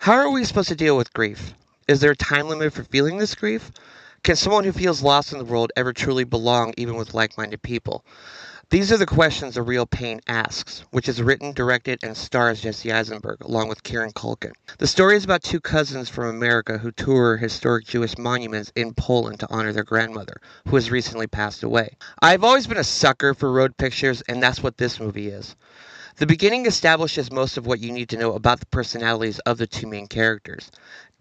How are we supposed to deal with grief? Is there a time limit for feeling this grief? Can someone who feels lost in the world ever truly belong even with like minded people? These are the questions The Real Pain asks, which is written, directed, and stars Jesse Eisenberg, along with Kieran Culkin. The story is about two cousins from America who tour historic Jewish monuments in Poland to honor their grandmother, who has recently passed away. I've always been a sucker for road pictures, and that's what this movie is. The beginning establishes most of what you need to know about the personalities of the two main characters.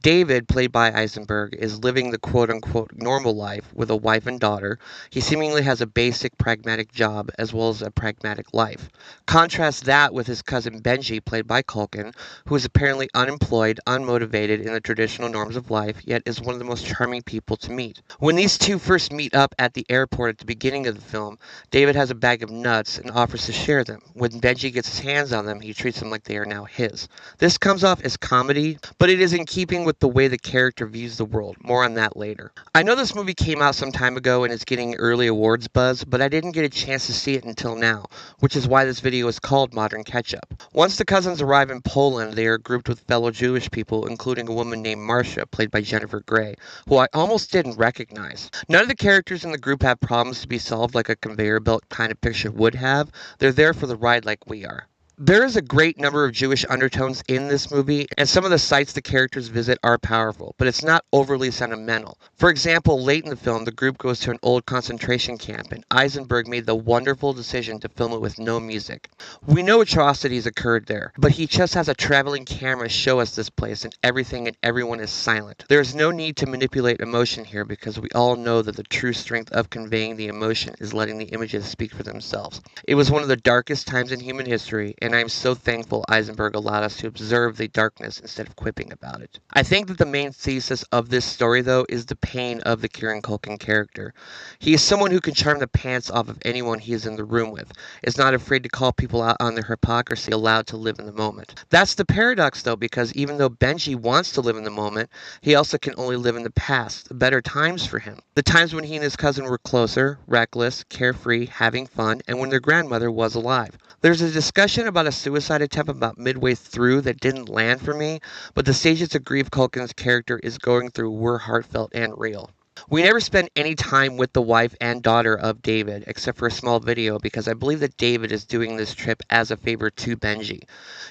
David, played by Eisenberg, is living the quote unquote normal life with a wife and daughter. He seemingly has a basic pragmatic job as well as a pragmatic life. Contrast that with his cousin Benji, played by Culkin, who is apparently unemployed, unmotivated in the traditional norms of life, yet is one of the most charming people to meet. When these two first meet up at the airport at the beginning of the film, David has a bag of nuts and offers to share them. When Benji gets his hands on them, he treats them like they are now his. This comes off as comedy, but it is in keeping with the way the character views the world. More on that later. I know this movie came out some time ago and is getting early awards buzz, but I didn't get a chance to see it until now, which is why this video is called Modern Ketchup. Once the cousins arrive in Poland, they are grouped with fellow Jewish people, including a woman named Marcia, played by Jennifer Grey, who I almost didn't recognize. None of the characters in the group have problems to be solved like a conveyor belt kind of picture would have. They're there for the ride like we are. There is a great number of Jewish undertones in this movie, and some of the sites the characters visit are powerful, but it's not overly sentimental. For example, late in the film, the group goes to an old concentration camp, and Eisenberg made the wonderful decision to film it with no music. We know atrocities occurred there, but he just has a traveling camera show us this place, and everything and everyone is silent. There is no need to manipulate emotion here because we all know that the true strength of conveying the emotion is letting the images speak for themselves. It was one of the darkest times in human history, and I am so thankful Eisenberg allowed us to observe the darkness instead of quipping about it. I think that the main thesis of this story, though, is the pain of the Kieran Culkin character. He is someone who can charm the pants off of anyone he is in the room with, is not afraid to call people out on their hypocrisy, allowed to live in the moment. That's the paradox, though, because even though Benji wants to live in the moment, he also can only live in the past, the better times for him. The times when he and his cousin were closer, reckless, carefree, having fun, and when their grandmother was alive. There's a discussion about a suicide attempt about midway through that didn't land for me, but the stages of grief Culkin's character is going through were heartfelt and real. We never spend any time with the wife and daughter of David, except for a small video, because I believe that David is doing this trip as a favor to Benji.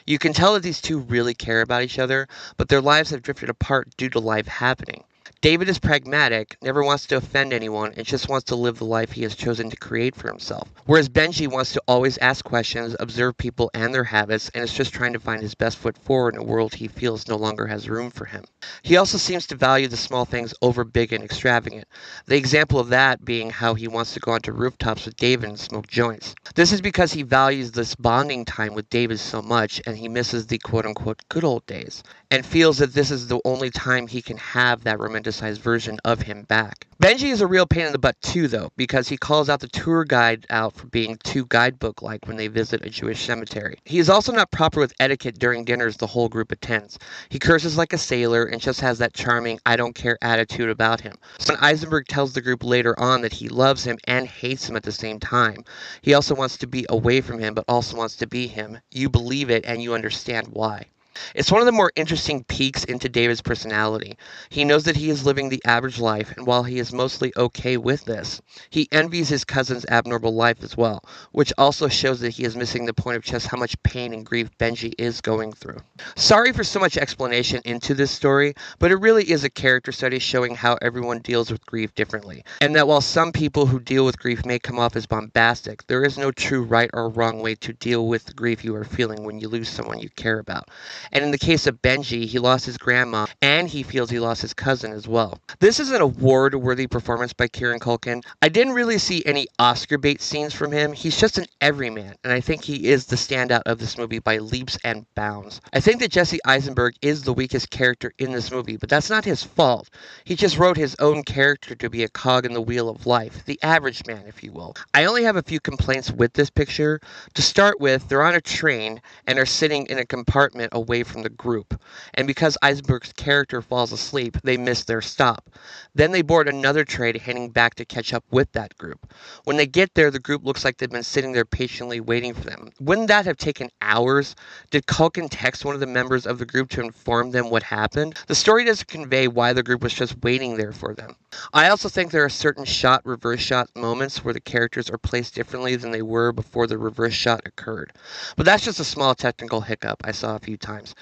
You can tell that these two really care about each other, but their lives have drifted apart due to life happening. David is pragmatic, never wants to offend anyone, and just wants to live the life he has chosen to create for himself. Whereas Benji wants to always ask questions, observe people and their habits, and is just trying to find his best foot forward in a world he feels no longer has room for him. He also seems to value the small things over big and extravagant. The example of that being how he wants to go onto rooftops with David and smoke joints. This is because he values this bonding time with David so much, and he misses the quote-unquote good old days, and feels that this is the only time he can have that romanticized version of him back. Benji is a real pain in the butt too, though, because he calls out the tour guide out for being too guidebook-like when they visit a Jewish cemetery. He is also not proper with etiquette during dinners the whole group attends. He curses like a sailor and just has that charming I don't care attitude about him. So when Eisenberg tells the group later on that he loves him and hates him at the same time, he also wants to be away from him but also wants to be him. You believe it and you understand why. It's one of the more interesting peeks into David's personality. He knows that he is living the average life, and while he is mostly okay with this, he envies his cousin's abnormal life as well, which also shows that he is missing the point of just how much pain and grief Benji is going through. Sorry for so much explanation into this story, but it really is a character study showing how everyone deals with grief differently, and that while some people who deal with grief may come off as bombastic, there is no true right or wrong way to deal with the grief you are feeling when you lose someone you care about. And in the case of Benji, he lost his grandma, and he feels he lost his cousin as well. This is an award-worthy performance by Kieran Culkin. I didn't really see any Oscar bait scenes from him. He's just an everyman, and I think he is the standout of this movie by leaps and bounds. I think that Jesse Eisenberg is the weakest character in this movie, but that's not his fault. He just wrote his own character to be a cog in the wheel of life, the average man, if you will. I only have a few complaints with this picture. To start with, they're on a train and are sitting in a compartment away away from the group. And because Eisenberg's character falls asleep, they miss their stop. Then they board another train heading back to catch up with that group. When they get there, the group looks like they've been sitting there patiently waiting for them. Wouldn't that have taken hours? Did Culkin text one of the members of the group to inform them what happened? The story doesn't convey why the group was just waiting there for them. I also think there are certain shot, reverse shot moments where the characters are placed differently than they were before the reverse shot occurred. But that's just a small technical hiccup I saw a few times.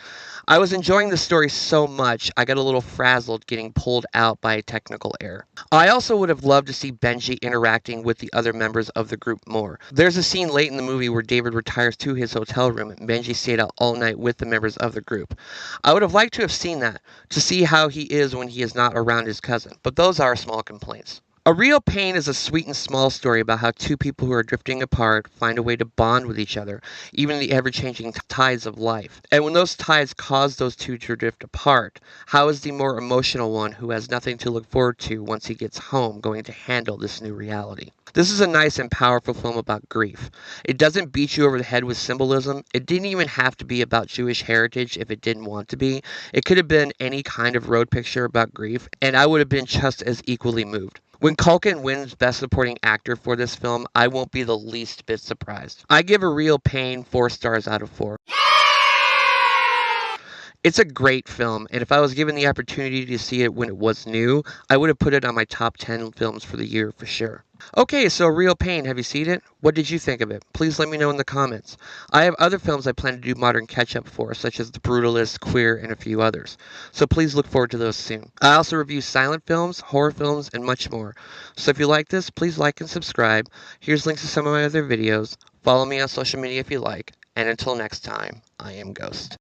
I was enjoying the story so much, I got a little frazzled getting pulled out by a technical error. I also would have loved to see Benji interacting with the other members of the group more. There's a scene late in the movie where David retires to his hotel room and Benji stayed out all night with the members of the group. I would have liked to have seen that, to see how he is when he is not around his cousin, but those are small complaints. A Real Pain is a sweet and small story about how two people who are drifting apart find a way to bond with each other, even in the ever-changing tides of life. And when those tides cause those two to drift apart, how is the more emotional one who has nothing to look forward to once he gets home going to handle this new reality? This is a nice and powerful film about grief. It doesn't beat you over the head with symbolism. It didn't even have to be about Jewish heritage if it didn't want to be. It could have been any kind of road picture about grief, and I would have been just as equally moved. When Culkin wins Best Supporting Actor for this film, I won't be the least bit surprised. I give A Real Pain 4 stars out of 4. It's a great film, and if I was given the opportunity to see it when it was new, I would have put it on my top 10 films for the year for sure. Okay, so Real Pain, have you seen it? What did you think of it? Please let me know in the comments. I have other films I plan to do modern catch-up for, such as The Brutalist, Queer, and a few others. So please look forward to those soon. I also review silent films, horror films, and much more. So if you like this, please like and subscribe. Here's links to some of my other videos. Follow me on social media if you like. And until next time, I am Ghost.